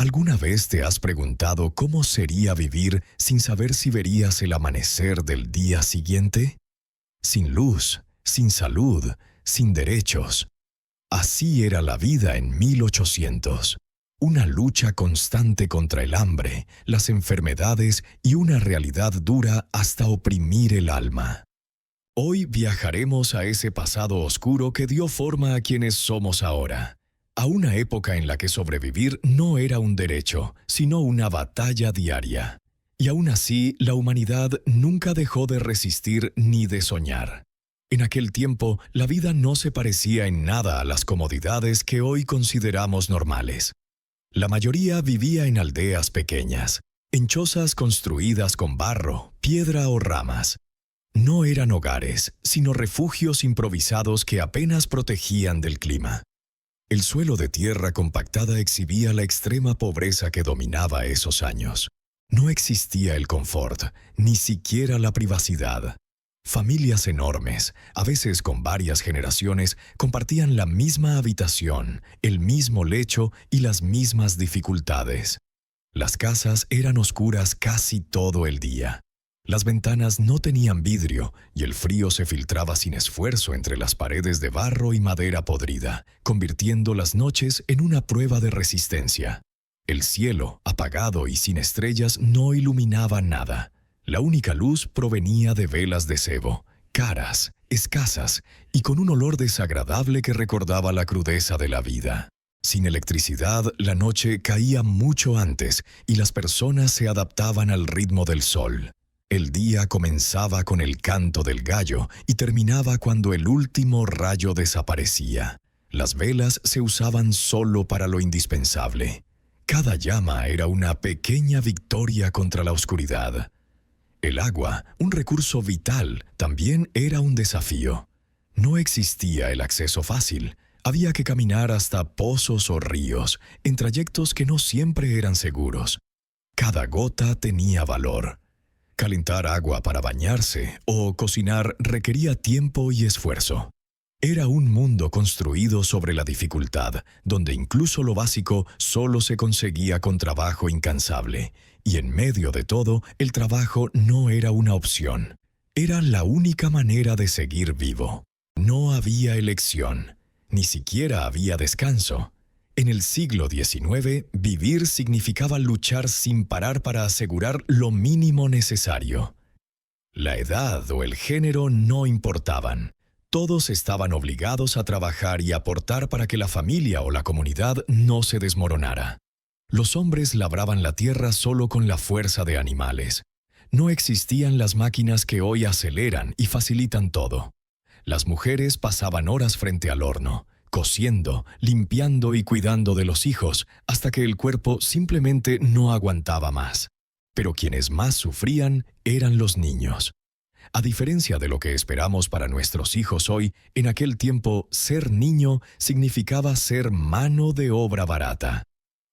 ¿Alguna vez te has preguntado cómo sería vivir sin saber si verías el amanecer del día siguiente? Sin luz, sin salud, sin derechos. Así era la vida en 1800. Una lucha constante contra el hambre, las enfermedades y una realidad dura hasta oprimir el alma. Hoy viajaremos a ese pasado oscuro que dio forma a quienes somos ahora. A una época en la que sobrevivir no era un derecho, sino una batalla diaria. Y aún así, la humanidad nunca dejó de resistir ni de soñar. En aquel tiempo, la vida no se parecía en nada a las comodidades que hoy consideramos normales. La mayoría vivía en aldeas pequeñas, en chozas construidas con barro, piedra o ramas. No eran hogares, sino refugios improvisados que apenas protegían del clima. El suelo de tierra compactada exhibía la extrema pobreza que dominaba esos años. No existía el confort, ni siquiera la privacidad. Familias enormes, a veces con varias generaciones, compartían la misma habitación, el mismo lecho y las mismas dificultades. Las casas eran oscuras casi todo el día. Las ventanas no tenían vidrio y el frío se filtraba sin esfuerzo entre las paredes de barro y madera podrida, convirtiendo las noches en una prueba de resistencia. El cielo, apagado y sin estrellas, no iluminaba nada. La única luz provenía de velas de sebo, caras, escasas y con un olor desagradable que recordaba la crudeza de la vida. Sin electricidad, la noche caía mucho antes y las personas se adaptaban al ritmo del sol. El día comenzaba con el canto del gallo y terminaba cuando el último rayo desaparecía. Las velas se usaban solo para lo indispensable. Cada llama era una pequeña victoria contra la oscuridad. El agua, un recurso vital, también era un desafío. No existía el acceso fácil. Había que caminar hasta pozos o ríos, en trayectos que no siempre eran seguros. Cada gota tenía valor. Calentar agua para bañarse o cocinar requería tiempo y esfuerzo. Era un mundo construido sobre la dificultad, donde incluso lo básico solo se conseguía con trabajo incansable. Y en medio de todo, el trabajo no era una opción. Era la única manera de seguir vivo. No había elección. Ni siquiera había descanso. En el siglo XIX, vivir significaba luchar sin parar para asegurar lo mínimo necesario. La edad o el género no importaban. Todos estaban obligados a trabajar y aportar para que la familia o la comunidad no se desmoronara. Los hombres labraban la tierra solo con la fuerza de animales. No existían las máquinas que hoy aceleran y facilitan todo. Las mujeres pasaban horas frente al horno, cosiendo, limpiando y cuidando de los hijos, hasta que el cuerpo simplemente no aguantaba más. Pero quienes más sufrían eran los niños. A diferencia de lo que esperamos para nuestros hijos hoy, en aquel tiempo ser niño significaba ser mano de obra barata.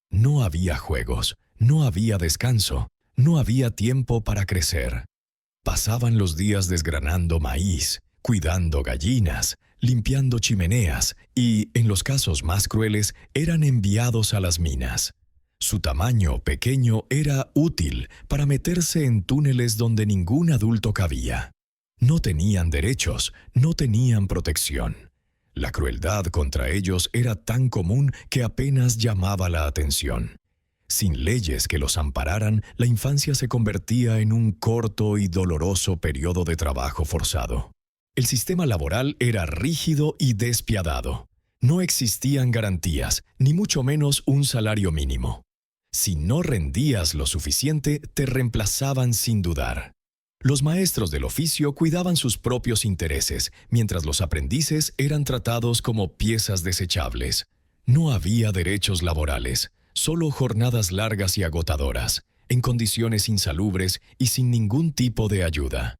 No había juegos, no había descanso, no había tiempo para crecer. Pasaban los días desgranando maíz, cuidando gallinas, limpiando chimeneas y, en los casos más crueles, eran enviados a las minas. Su tamaño pequeño era útil para meterse en túneles donde ningún adulto cabía. No tenían derechos, no tenían protección. La crueldad contra ellos era tan común que apenas llamaba la atención. Sin leyes que los ampararan, la infancia se convertía en un corto y doloroso periodo de trabajo forzado. El sistema laboral era rígido y despiadado. No existían garantías, ni mucho menos un salario mínimo. Si no rendías lo suficiente, te reemplazaban sin dudar. Los maestros del oficio cuidaban sus propios intereses, mientras los aprendices eran tratados como piezas desechables. No había derechos laborales, solo jornadas largas y agotadoras, en condiciones insalubres y sin ningún tipo de ayuda.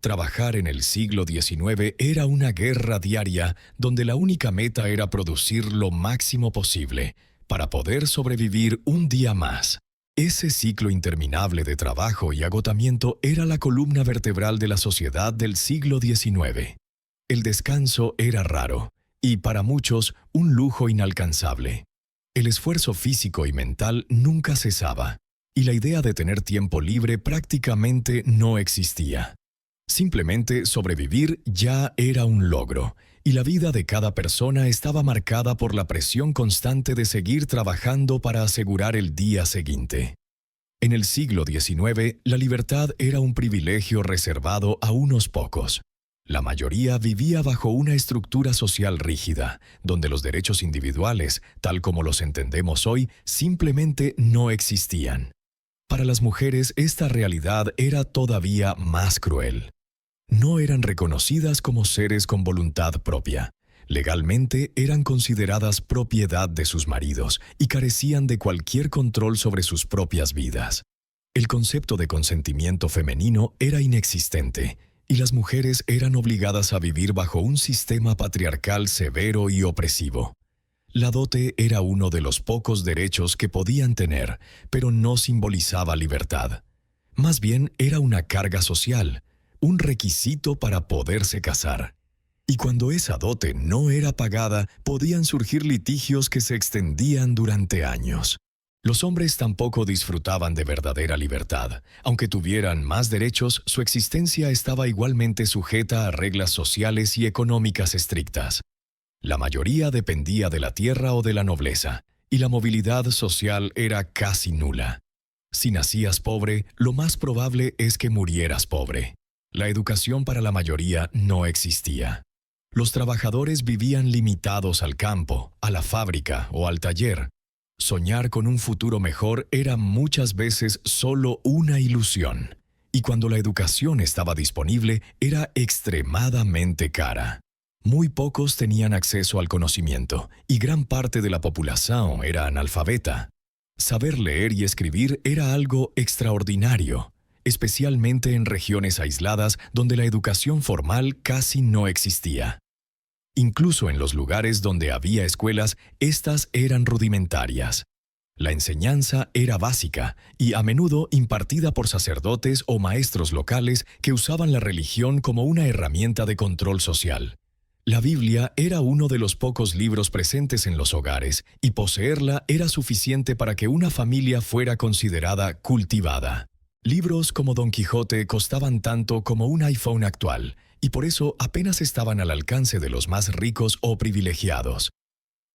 Trabajar en el siglo XIX era una guerra diaria donde la única meta era producir lo máximo posible para poder sobrevivir un día más. Ese ciclo interminable de trabajo y agotamiento era la columna vertebral de la sociedad del siglo XIX. El descanso era raro y, para muchos, un lujo inalcanzable. El esfuerzo físico y mental nunca cesaba, y la idea de tener tiempo libre prácticamente no existía. Simplemente sobrevivir ya era un logro, y la vida de cada persona estaba marcada por la presión constante de seguir trabajando para asegurar el día siguiente. En el siglo XIX, la libertad era un privilegio reservado a unos pocos. La mayoría vivía bajo una estructura social rígida, donde los derechos individuales, tal como los entendemos hoy, simplemente no existían. Para las mujeres, esta realidad era todavía más cruel. No eran reconocidas como seres con voluntad propia. Legalmente eran consideradas propiedad de sus maridos y carecían de cualquier control sobre sus propias vidas. El concepto de consentimiento femenino era inexistente, y las mujeres eran obligadas a vivir bajo un sistema patriarcal severo y opresivo. La dote era uno de los pocos derechos que podían tener, pero no simbolizaba libertad. Más bien era una carga social, un requisito para poderse casar. Y cuando esa dote no era pagada, podían surgir litigios que se extendían durante años. Los hombres tampoco disfrutaban de verdadera libertad. Aunque tuvieran más derechos, su existencia estaba igualmente sujeta a reglas sociales y económicas estrictas. La mayoría dependía de la tierra o de la nobleza, y la movilidad social era casi nula. Si nacías pobre, lo más probable es que murieras pobre. La educación para la mayoría no existía. Los trabajadores vivían limitados al campo, a la fábrica o al taller. Soñar con un futuro mejor era muchas veces solo una ilusión, y cuando la educación estaba disponible era extremadamente cara. Muy pocos tenían acceso al conocimiento, y gran parte de la población era analfabeta. Saber leer y escribir era algo extraordinario, especialmente en regiones aisladas donde la educación formal casi no existía. Incluso en los lugares donde había escuelas, estas eran rudimentarias. La enseñanza era básica y a menudo impartida por sacerdotes o maestros locales que usaban la religión como una herramienta de control social. La Biblia era uno de los pocos libros presentes en los hogares, y poseerla era suficiente para que una familia fuera considerada cultivada. Libros como Don Quijote costaban tanto como un iPhone actual, y por eso apenas estaban al alcance de los más ricos o privilegiados.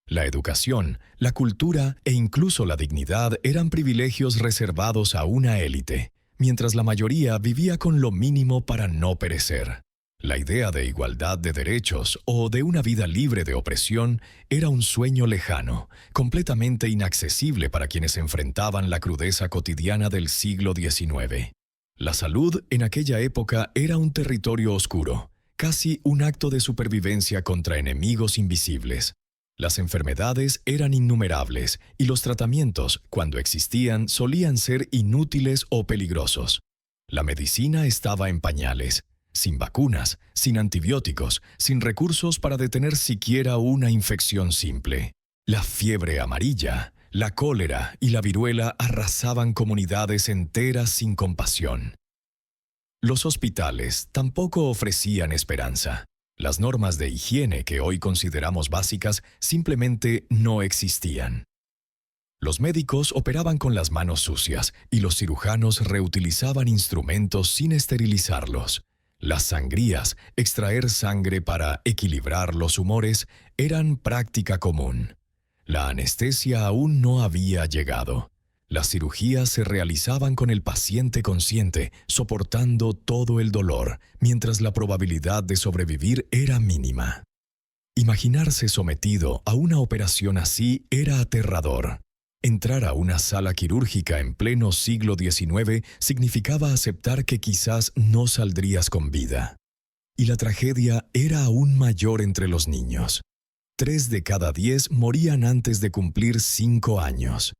La educación, la cultura e incluso la dignidad eran privilegios reservados a una élite, mientras la mayoría vivía con lo mínimo para no perecer. La idea de igualdad de derechos o de una vida libre de opresión era un sueño lejano, completamente inaccesible para quienes enfrentaban la crudeza cotidiana del siglo XIX. La salud en aquella época era un territorio oscuro, casi un acto de supervivencia contra enemigos invisibles. Las enfermedades eran innumerables y los tratamientos, cuando existían, solían ser inútiles o peligrosos. La medicina estaba en pañales, sin vacunas, sin antibióticos, sin recursos para detener siquiera una infección simple. La fiebre amarilla, la cólera y la viruela arrasaban comunidades enteras sin compasión. Los hospitales tampoco ofrecían esperanza. Las normas de higiene que hoy consideramos básicas simplemente no existían. Los médicos operaban con las manos sucias y los cirujanos reutilizaban instrumentos sin esterilizarlos. Las sangrías, extraer sangre para equilibrar los humores, eran práctica común. La anestesia aún no había llegado. Las cirugías se realizaban con el paciente consciente, soportando todo el dolor, mientras la probabilidad de sobrevivir era mínima. Imaginarse sometido a una operación así era aterrador. Entrar a una sala quirúrgica en pleno siglo XIX significaba aceptar que quizás no saldrías con vida. Y la tragedia era aún mayor entre los niños. 3 de cada 10 morían antes de cumplir 5 años.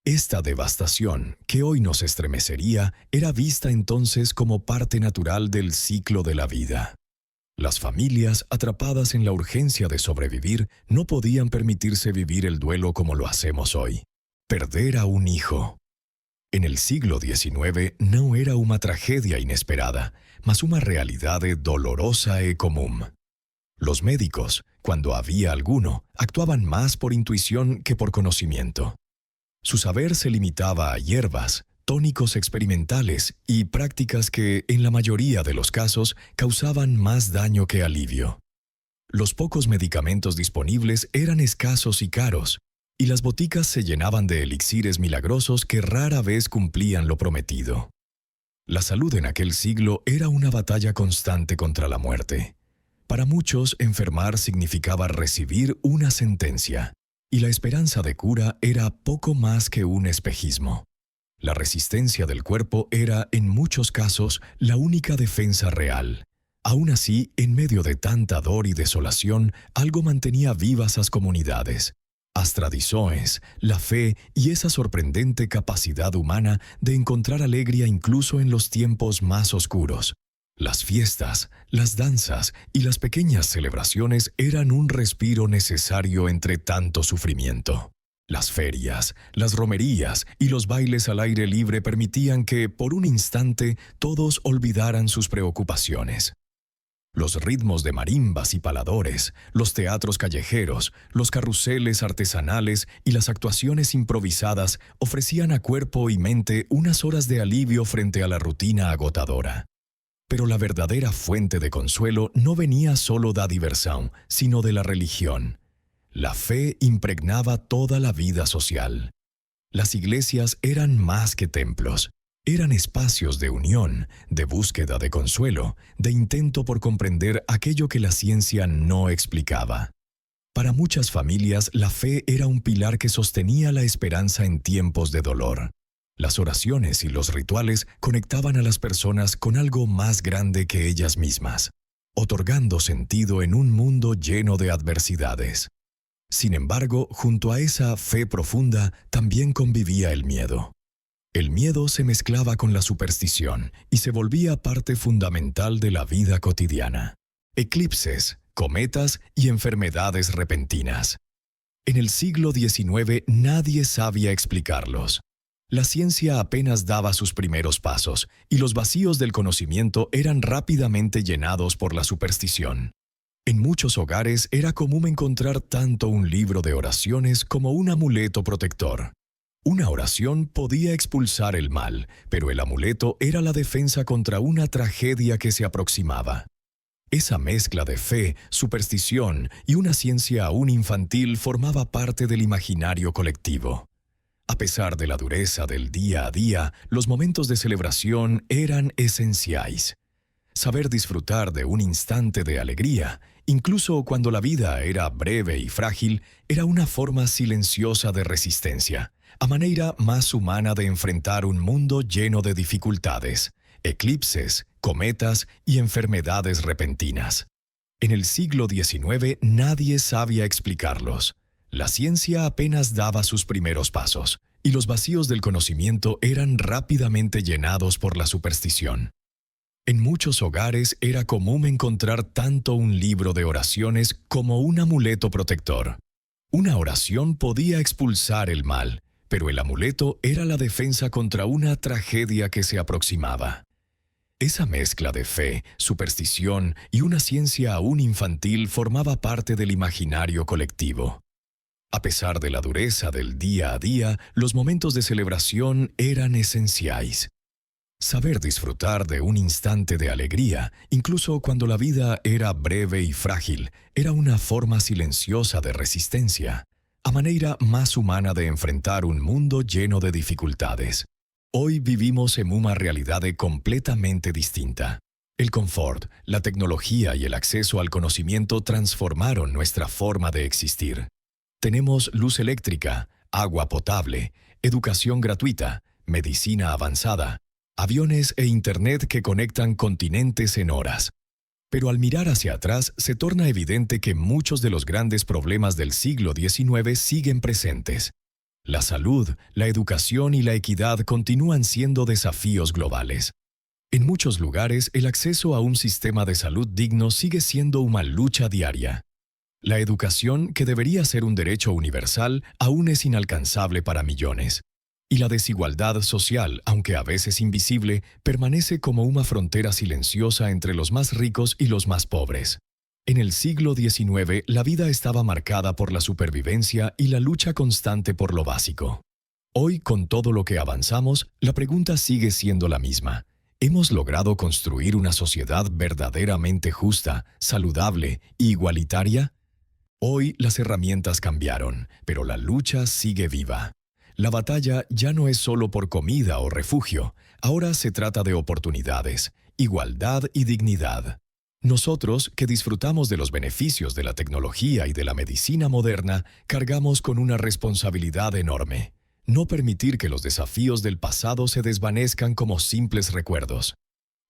Esta devastación, que hoy nos estremecería, era vista entonces como parte natural del ciclo de la vida. Las familias, atrapadas en la urgencia de sobrevivir, no podían permitirse vivir el duelo como lo hacemos hoy. Perder a un hijo. En el siglo XIX no era una tragedia inesperada, mas una realidad dolorosa e común. Los médicos, cuando había alguno, actuaban más por intuición que por conocimiento. Su saber se limitaba a hierbas, tónicos experimentales y prácticas que, en la mayoría de los casos, causaban más daño que alivio. Los pocos medicamentos disponibles eran escasos y caros, y las boticas se llenaban de elixires milagrosos que rara vez cumplían lo prometido. La salud en aquel siglo era una batalla constante contra la muerte. Para muchos, enfermar significaba recibir una sentencia, y la esperanza de cura era poco más que un espejismo. La resistencia del cuerpo era, en muchos casos, la única defensa real. Aún así, en medio de tanta dor y desolación, algo mantenía vivas las comunidades. Las tradiciones, la fe y esa sorprendente capacidad humana de encontrar alegría incluso en los tiempos más oscuros. Las fiestas, las danzas y las pequeñas celebraciones eran un respiro necesario entre tanto sufrimiento. Las ferias, las romerías y los bailes al aire libre permitían que, por un instante, todos olvidaran sus preocupaciones. Los ritmos de marimbas y paladores, los teatros callejeros, los carruseles artesanales y las actuaciones improvisadas ofrecían a cuerpo y mente unas horas de alivio frente a la rutina agotadora. Pero la verdadera fuente de consuelo no venía solo de la diversión, sino de la religión. La fe impregnaba toda la vida social. Las iglesias eran más que templos. Eran espacios de unión, de búsqueda de consuelo, de intento por comprender aquello que la ciencia no explicaba. Para muchas familias, la fe era un pilar que sostenía la esperanza en tiempos de dolor. Las oraciones y los rituales conectaban a las personas con algo más grande que ellas mismas, otorgando sentido en un mundo lleno de adversidades. Sin embargo, junto a esa fe profunda también convivía el miedo. El miedo se mezclaba con la superstición y se volvía parte fundamental de la vida cotidiana. Eclipses, cometas y enfermedades repentinas. En el siglo XIX nadie sabía explicarlos. La ciencia apenas daba sus primeros pasos y los vacíos del conocimiento eran rápidamente llenados por la superstición. En muchos hogares era común encontrar tanto un libro de oraciones como un amuleto protector. Una oración podía expulsar el mal, pero el amuleto era la defensa contra una tragedia que se aproximaba. Esa mezcla de fe, superstición y una ciencia aún infantil formaba parte del imaginario colectivo. A pesar de la dureza del día a día, los momentos de celebración eran esenciales. Saber disfrutar de un instante de alegría, incluso cuando la vida era breve y frágil, era una forma silenciosa de resistencia, a manera más humana de enfrentar un mundo lleno de dificultades, eclipses, cometas y enfermedades repentinas. En el siglo XIX nadie sabía explicarlos. La ciencia apenas daba sus primeros pasos, y los vacíos del conocimiento eran rápidamente llenados por la superstición. En muchos hogares era común encontrar tanto un libro de oraciones como un amuleto protector. Una oración podía expulsar el mal, pero el amuleto era la defensa contra una tragedia que se aproximaba. Esa mezcla de fe, superstición y una ciencia aún infantil formaba parte del imaginario colectivo. A pesar de la dureza del día a día, los momentos de celebración eran esenciales. Saber disfrutar de un instante de alegría, incluso cuando la vida era breve y frágil, era una forma silenciosa de resistencia, a manera más humana de enfrentar un mundo lleno de dificultades. Hoy vivimos en una realidad completamente distinta. El confort, la tecnología y el acceso al conocimiento transformaron nuestra forma de existir. Tenemos luz eléctrica, agua potable, educación gratuita, medicina avanzada, aviones e Internet que conectan continentes en horas. Pero al mirar hacia atrás se torna evidente que muchos de los grandes problemas del siglo XIX siguen presentes. La salud, la educación y la equidad continúan siendo desafíos globales. En muchos lugares, el acceso a un sistema de salud digno sigue siendo una lucha diaria. La educación, que debería ser un derecho universal, aún es inalcanzable para millones. Y la desigualdad social, aunque a veces invisible, permanece como una frontera silenciosa entre los más ricos y los más pobres. En el siglo XIX, la vida estaba marcada por la supervivencia y la lucha constante por lo básico. Hoy, con todo lo que avanzamos, la pregunta sigue siendo la misma. ¿Hemos logrado construir una sociedad verdaderamente justa, saludable e igualitaria? Hoy las herramientas cambiaron, pero la lucha sigue viva. La batalla ya no es solo por comida o refugio, ahora se trata de oportunidades, igualdad y dignidad. Nosotros, que disfrutamos de los beneficios de la tecnología y de la medicina moderna, cargamos con una responsabilidad enorme. No permitir que los desafíos del pasado se desvanezcan como simples recuerdos.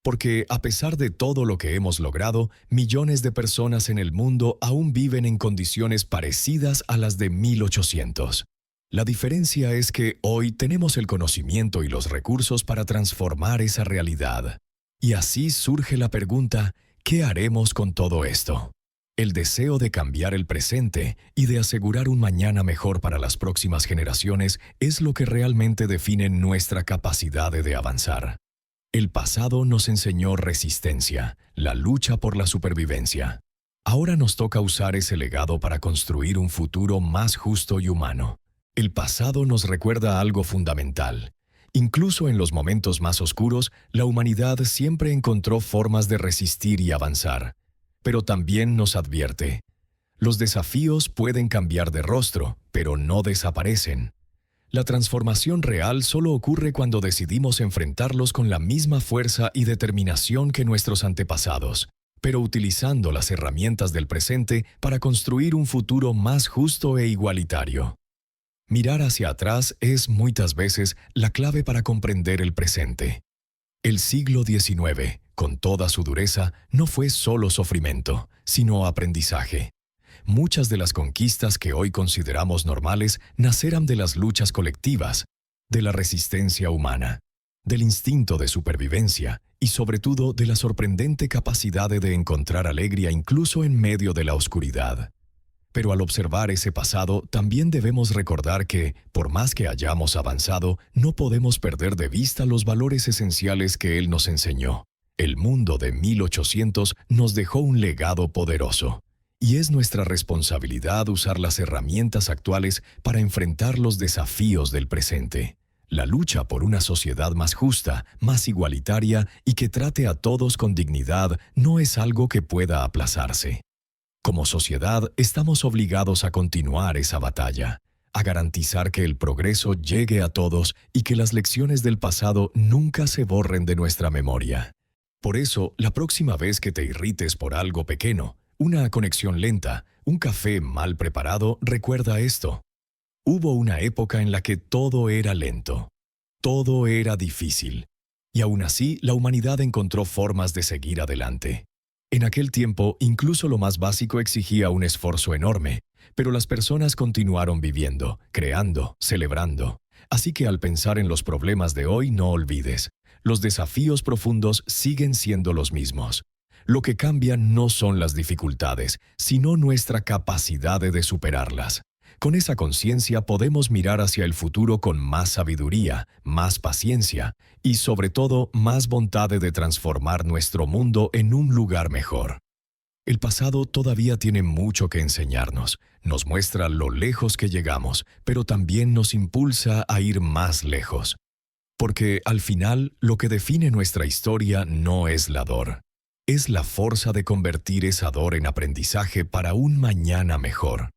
Porque, a pesar de todo lo que hemos logrado, millones de personas en el mundo aún viven en condiciones parecidas a las de 1800. La diferencia es que hoy tenemos el conocimiento y los recursos para transformar esa realidad. Y así surge la pregunta: ¿qué haremos con todo esto? El deseo de cambiar el presente y de asegurar un mañana mejor para las próximas generaciones es lo que realmente define nuestra capacidad de avanzar. El pasado nos enseñó resistencia, la lucha por la supervivencia. Ahora nos toca usar ese legado para construir un futuro más justo y humano. El pasado nos recuerda algo fundamental. Incluso en los momentos más oscuros, la humanidad siempre encontró formas de resistir y avanzar. Pero también nos advierte: los desafíos pueden cambiar de rostro, pero no desaparecen. La transformación real solo ocurre cuando decidimos enfrentarlos con la misma fuerza y determinación que nuestros antepasados, pero utilizando las herramientas del presente para construir un futuro más justo e igualitario. Mirar hacia atrás es muchas veces la clave para comprender el presente. El siglo XIX, con toda su dureza, no fue solo sufrimiento, sino aprendizaje. Muchas de las conquistas que hoy consideramos normales nacerán de las luchas colectivas, de la resistencia humana, del instinto de supervivencia y sobre todo de la sorprendente capacidad de encontrar alegría incluso en medio de la oscuridad. Pero al observar ese pasado, también debemos recordar que, por más que hayamos avanzado, no podemos perder de vista los valores esenciales que él nos enseñó. El mundo de 1800 nos dejó un legado poderoso, y es nuestra responsabilidad usar las herramientas actuales para enfrentar los desafíos del presente. La lucha por una sociedad más justa, más igualitaria y que trate a todos con dignidad no es algo que pueda aplazarse. Como sociedad, estamos obligados a continuar esa batalla, a garantizar que el progreso llegue a todos y que las lecciones del pasado nunca se borren de nuestra memoria. Por eso, la próxima vez que te irrites por algo pequeño, una conexión lenta, un café mal preparado, recuerda esto. Hubo una época en la que todo era lento, todo era difícil, y aún así la humanidad encontró formas de seguir adelante. En aquel tiempo, incluso lo más básico exigía un esfuerzo enorme, pero las personas continuaron viviendo, creando, celebrando. Así que al pensar en los problemas de hoy, no olvides, los desafíos profundos siguen siendo los mismos. Lo que cambia no son las dificultades, sino nuestra capacidad de superarlas. Con esa conciencia podemos mirar hacia el futuro con más sabiduría, más paciencia y, sobre todo, más voluntad de transformar nuestro mundo en un lugar mejor. El pasado todavía tiene mucho que enseñarnos. Nos muestra lo lejos que llegamos, pero también nos impulsa a ir más lejos. Porque, al final, lo que define nuestra historia no es la dor. Es la fuerza de convertir esa dor en aprendizaje para un mañana mejor.